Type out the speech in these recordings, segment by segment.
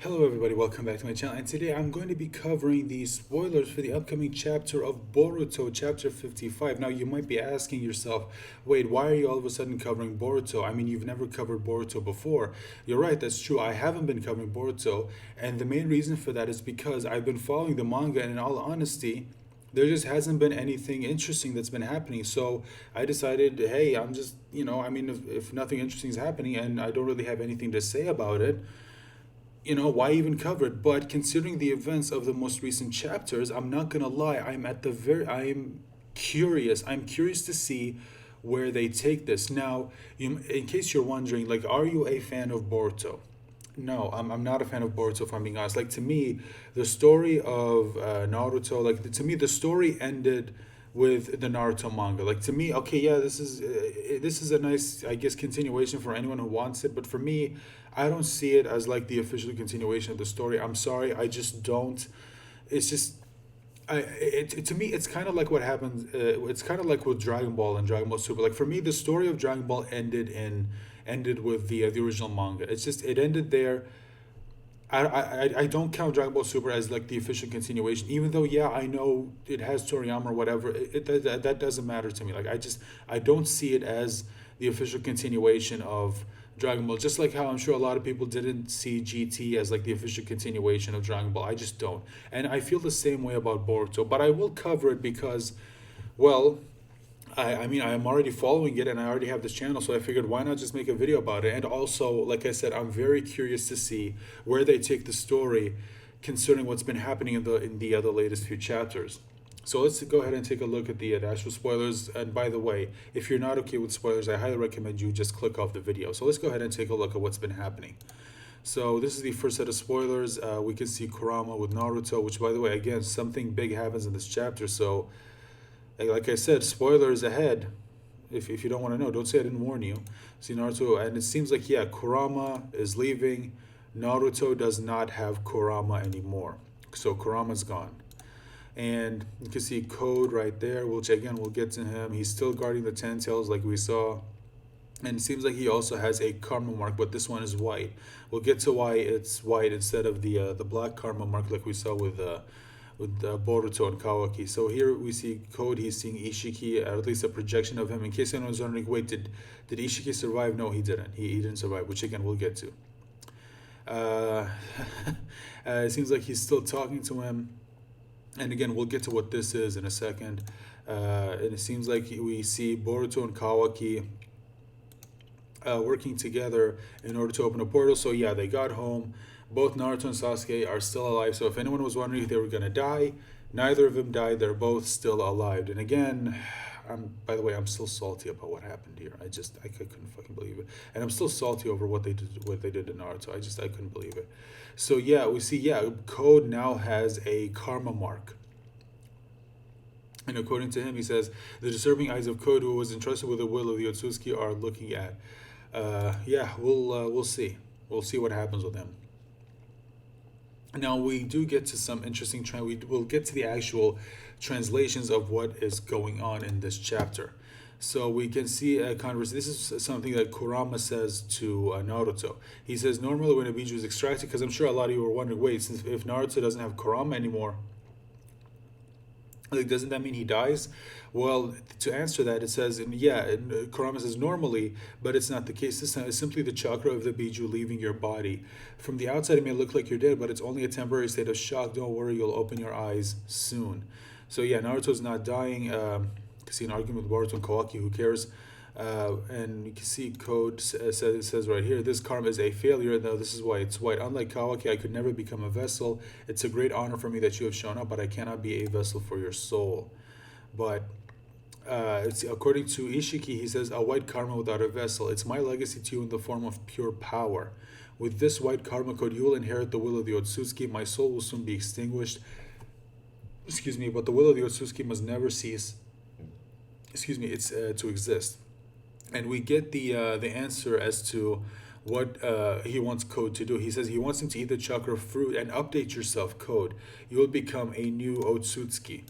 Hello everybody, welcome back to my channel, and today I'm going to be covering the spoilers for the upcoming chapter of Boruto, chapter 55. Now you might be asking yourself, wait, why are you all of a sudden covering Boruto? I mean, you've never covered Boruto before. You're right, that's true, I haven't been covering Boruto, and the main reason for that is because I've been following the manga, and in all honesty, there just hasn't been anything interesting that's been happening. So I decided, hey, I'm just, I mean, if nothing interesting is happening and I don't really have anything to say about it, why even cover it? But considering the events of the most recent chapters, I'm not gonna lie, I'm curious. I'm curious to see where they take this. Now, in case you're wondering, like, are you a fan of Boruto? No, I'm not a fan of Boruto, if I'm being honest. Like, to me, the story of Naruto, like, to me, the story ended with the Naruto manga. Like, to me, okay, yeah, this is a nice, I guess, continuation for anyone who wants it. But for me, I don't see it as like the official continuation of the story. I'm sorry, I just don't. It's just to me, it's kind of like what happens. It's kind of like with Dragon Ball and Dragon Ball Super. Like for me, the story of Dragon Ball ended with the original manga. It's just it ended there. I don't count Dragon Ball Super as like the official continuation, even though yeah I know it has Toriyama or whatever. That doesn't matter to me. Like I don't see it as the official continuation of Dragon Ball. Just like how I'm sure a lot of people didn't see GT as like the official continuation of Dragon Ball. I just don't, and I feel the same way about Boruto. But I will cover it because, well, I mean, I am already following it and I already have this channel, so I figured why not just make a video about it? And also, like I said, I'm very curious to see where they take the story concerning what's been happening in the other latest few chapters. So let's go ahead and take a look at the actual spoilers. And by the way, if you're not okay with spoilers, I highly recommend you just click off the video. So let's go ahead and take a look at what's been happening. So this is the first set of spoilers. We can see Kurama with Naruto, which by the way, again, something big happens in this chapter. So like I said, spoilers ahead. If you don't want to know, don't say I didn't warn you. See Naruto, and it seems like yeah, Kurama is leaving. Naruto does not have Kurama anymore, so Kurama's gone. And you can see Code right there, which again we'll get to him. He's still guarding the Ten Tails like we saw, and it seems like he also has a karma mark, but this one is white. We'll get to why it's white instead of the black karma mark like we saw with Boruto and Kawaki. So here we see Code, he's seeing Ishiki, at least a projection of him. In case anyone's wondering, wait, did Ishiki survive? No, he didn't. He didn't survive, which again we'll get to. Uh, it seems like he's still talking to him. And again, we'll get to what this is in a second. And it seems like we see Boruto and Kawaki working together in order to open a portal. So yeah, they got home. Both Naruto and Sasuke are still alive. So if anyone was wondering if they were gonna die, neither of them died. They're both still alive. And again, by the way, I'm still salty about what happened here. I couldn't fucking believe it, and I'm still salty over what they did to Naruto. I couldn't believe it. So yeah, we see Code now has a karma mark. And according to him, he says, the disturbing eyes of Code, who was entrusted with the will of the Otsutsuki, are looking at. Yeah, we'll see. We'll see what happens with him. Now we do get to some interesting we will get to the actual translations of what is going on in this chapter. So we can see a conversation. This is something that Kurama says to Naruto. He says, normally when a Biju is extracted, because I'm sure a lot of you were wondering, wait, since if Naruto doesn't have Kurama anymore, like, doesn't that mean he dies? Well, to answer that, it says, Kurama says normally, but it's not the case. This time it's simply the chakra of the Biju leaving your body. From the outside, it may look like you're dead, but it's only a temporary state of shock. Don't worry, you'll open your eyes soon. So yeah, Naruto's not dying. You can see an argument with Boruto and Kawaki, who cares? And you can see Code says right here, this karma is a failure, though this is why it's white. Unlike Kawaki, I could never become a vessel. It's a great honor for me that you have shown up, but I cannot be a vessel for your soul. But it's according to Ishiki, he says, a white karma without a vessel. It's my legacy to you in the form of pure power. With this white karma code, you will inherit the will of the Otsutsuki. My soul will soon be extinguished. Excuse me, but the will of the Otsutsuki must never cease. It's to exist. And we get the answer as to what he wants Code to do. He says he wants him to eat the chakra fruit and update yourself, Code. You will become a new Otsutsuki.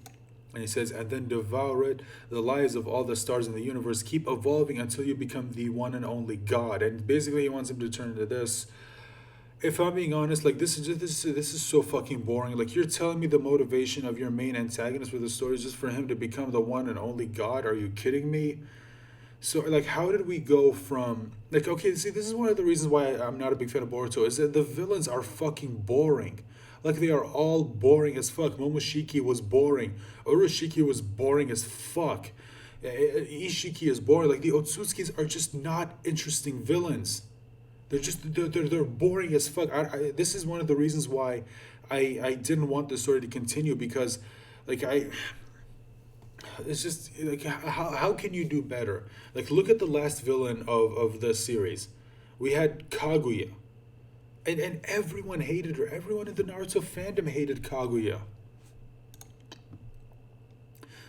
And he says, and then devour it. The lives of all the stars in the universe keep evolving until you become the one and only God. And basically he wants him to turn into this. if I'm being honest, like this is so fucking boring. Like you're telling me the motivation of your main antagonist for the story is just for him to become the one and only god? Are you kidding me? So like, how did we go from like, okay, see, this is one of the reasons why I'm not a big fan of Boruto is that the villains are fucking boring. Like they are all boring as fuck. Momoshiki was boring. Uroshiki was boring as fuck. Ishiki is boring. Like the Otsutskis are just not interesting villains. They're boring as fuck. This is one of the reasons why I didn't want the story to continue because like I it's just like how can you do better? Like look at the last villain of the series. We had Kaguya. And everyone hated her. Everyone in the Naruto fandom hated Kaguya.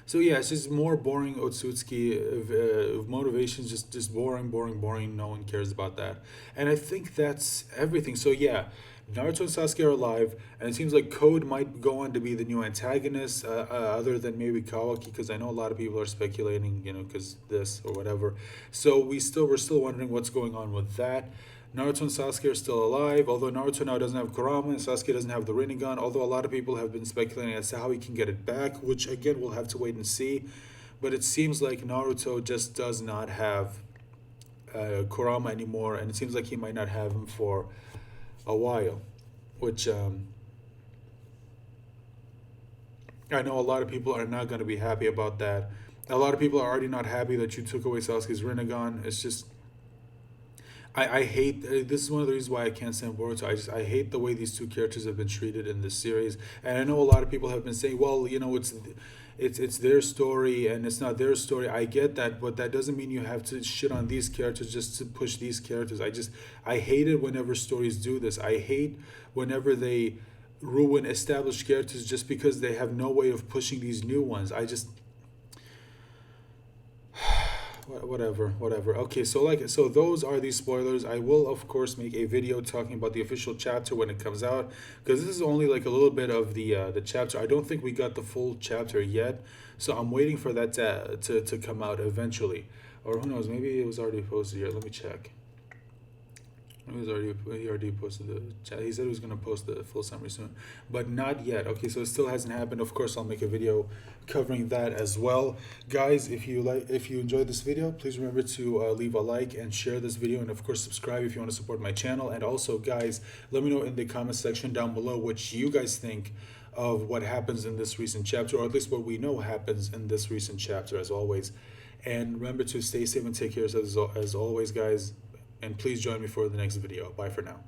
So yeah, it's just more boring Otsutsuki of motivations, just boring, boring, boring. No one cares about that, and I think that's everything. So yeah, Naruto and Sasuke are alive, and it seems like Code might go on to be the new antagonist, other than maybe Kawaki, because I know a lot of people are speculating, because this or whatever. So we're still wondering what's going on with that. Naruto and Sasuke are still alive, although Naruto now doesn't have Kurama and Sasuke doesn't have the Rinnegan, although a lot of people have been speculating as to how he can get it back, which again we'll have to wait and see. But it seems like Naruto just does not have Kurama anymore, and it seems like he might not have him for a while, which I know a lot of people are not going to be happy about that. A lot of people are already not happy that you took away Sasuke's Rinnegan. It's just I hate this is one of the reasons why I can't stand Boruto. I hate the way these two characters have been treated in this series, and I know a lot of people have been saying, well, it's their story and it's not their story. I get that, but that doesn't mean you have to shit on these characters just to push these characters. I hate it whenever stories do this. I hate whenever they ruin established characters just because they have no way of pushing these new ones. Whatever. Okay, so those are these spoilers. I will of course make a video talking about the official chapter when it comes out, because this is only like a little bit of the chapter. I don't think we got the full chapter yet, so I'm waiting for that to come out eventually, or who knows, maybe it was already posted here. Let me check. He already posted the chat. He said he was gonna post the full summary soon, but not yet. Okay, so it still hasn't happened. Of course, I'll make a video covering that as well, guys. If you enjoyed this video, please remember to leave a like and share this video, and of course subscribe if you want to support my channel. And also, guys, let me know in the comment section down below what you guys think of what happens in this recent chapter, or at least what we know happens in this recent chapter, as always. And remember to stay safe and take care as always, guys. And please join me for the next video. Bye for now.